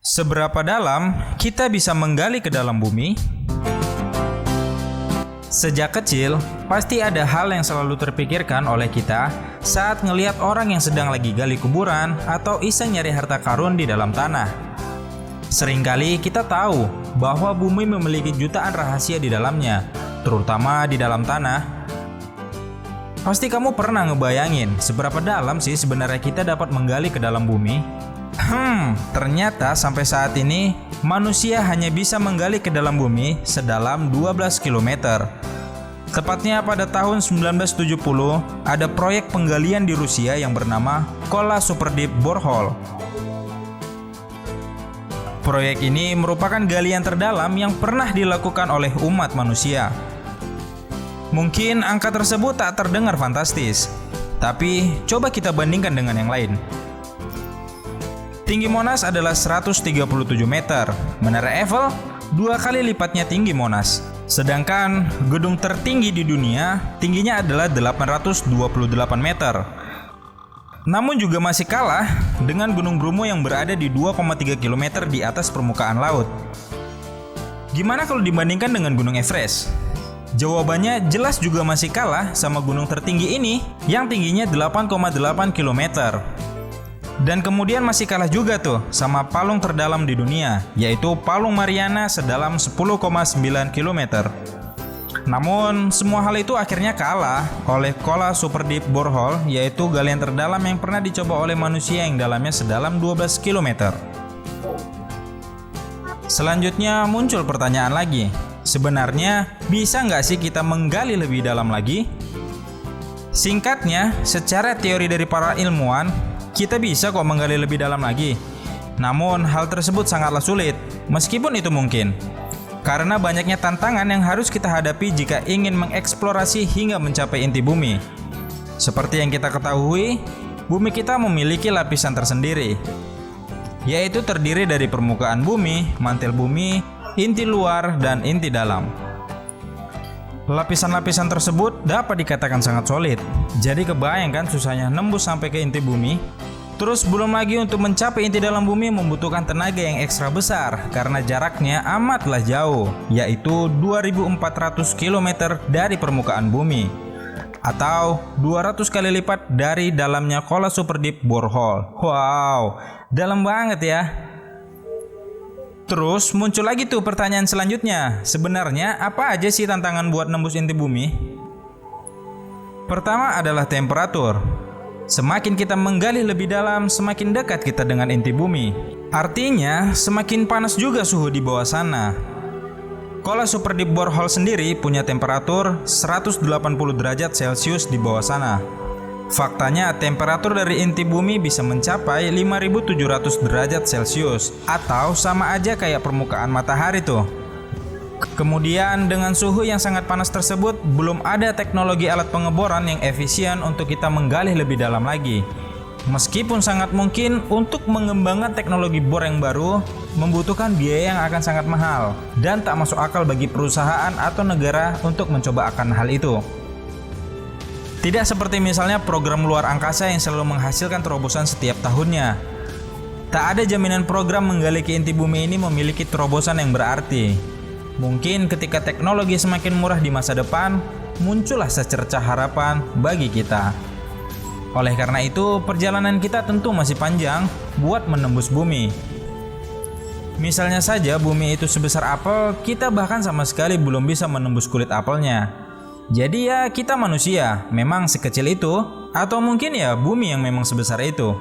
Seberapa dalam kita bisa menggali ke dalam bumi? Sejak kecil, pasti ada hal yang selalu terpikirkan oleh kita saat ngelihat orang yang sedang lagi gali kuburan atau iseng nyari harta karun di dalam tanah. Seringkali kita tahu bahwa bumi memiliki jutaan rahasia di dalamnya, terutama di dalam tanah. Pasti kamu pernah ngebayangin seberapa dalam sih sebenarnya kita dapat menggali ke dalam bumi? Ternyata sampai saat ini manusia hanya bisa menggali ke dalam bumi sedalam 12 km. Tepatnya pada tahun 1970, ada proyek penggalian di Rusia yang bernama Kola Super Deep Borehole. Proyek ini merupakan galian terdalam yang pernah dilakukan oleh umat manusia. Mungkin angka tersebut tak terdengar fantastis, tapi coba kita bandingkan dengan yang lain. Tinggi Monas adalah 137 meter, Menara Eiffel 2 kali lipatnya tinggi Monas. Sedangkan gedung tertinggi di dunia tingginya adalah 828 meter. Namun juga masih kalah dengan Gunung Bromo yang berada di 2,3 km di atas permukaan laut. Gimana kalau dibandingkan dengan Gunung Everest? Jawabannya jelas juga masih kalah sama gunung tertinggi ini yang tingginya 8,8 km. Dan kemudian masih kalah juga tuh sama palung terdalam di dunia, yaitu Palung Mariana sedalam 10,9 km. Namun, semua hal itu akhirnya kalah oleh Kola Super Deep Borehole, yaitu galian terdalam yang pernah dicoba oleh manusia yang dalamnya sedalam 12 km. Selanjutnya muncul pertanyaan lagi, sebenarnya bisa nggak sih kita menggali lebih dalam lagi? Singkatnya, secara teori dari para ilmuwan, kita bisa kok menggali lebih dalam lagi. Namun hal tersebut sangatlah sulit, meskipun itu mungkin. Karena banyaknya tantangan yang harus kita hadapi jika ingin mengeksplorasi hingga mencapai inti bumi. Seperti yang kita ketahui, bumi kita memiliki lapisan tersendiri, yaitu terdiri dari permukaan bumi, mantel bumi, inti luar, dan inti dalam. Lapisan-lapisan tersebut dapat dikatakan sangat solid. Jadi kebayangkan susahnya nembus sampai ke inti bumi. Terus belum lagi untuk mencapai inti dalam bumi membutuhkan tenaga yang ekstra besar karena jaraknya amatlah jauh, yaitu 2400 km dari permukaan bumi, atau 200 kali lipat dari dalamnya Kola Super Deep Borehole. Wow, dalam banget ya. Terus muncul lagi tuh pertanyaan selanjutnya, sebenarnya apa aja sih tantangan buat nembus inti bumi? Pertama adalah temperatur. Semakin kita menggali lebih dalam, semakin dekat kita dengan inti bumi. Artinya, semakin panas juga suhu di bawah sana. Kola Super Deep Borehole sendiri punya temperatur 180 derajat Celcius di bawah sana. Faktanya, temperatur dari inti bumi bisa mencapai 5.700 derajat Celcius, atau sama aja kayak permukaan matahari tuh. Kemudian dengan suhu yang sangat panas tersebut, belum ada teknologi alat pengeboran yang efisien untuk kita menggali lebih dalam lagi. Meskipun sangat mungkin untuk mengembangkan teknologi bor yang baru membutuhkan biaya yang akan sangat mahal dan tak masuk akal bagi perusahaan atau negara untuk mencoba akan hal itu. Tidak seperti misalnya program luar angkasa yang selalu menghasilkan terobosan setiap tahunnya. Tak ada jaminan program menggali ke inti bumi ini memiliki terobosan yang berarti. Mungkin ketika teknologi semakin murah di masa depan, muncullah secercah harapan bagi kita. Oleh karena itu, perjalanan kita tentu masih panjang buat menembus bumi. Misalnya saja bumi itu sebesar apel, kita bahkan sama sekali belum bisa menembus kulit apelnya. Jadi ya kita manusia memang sekecil itu, atau mungkin ya bumi yang memang sebesar itu.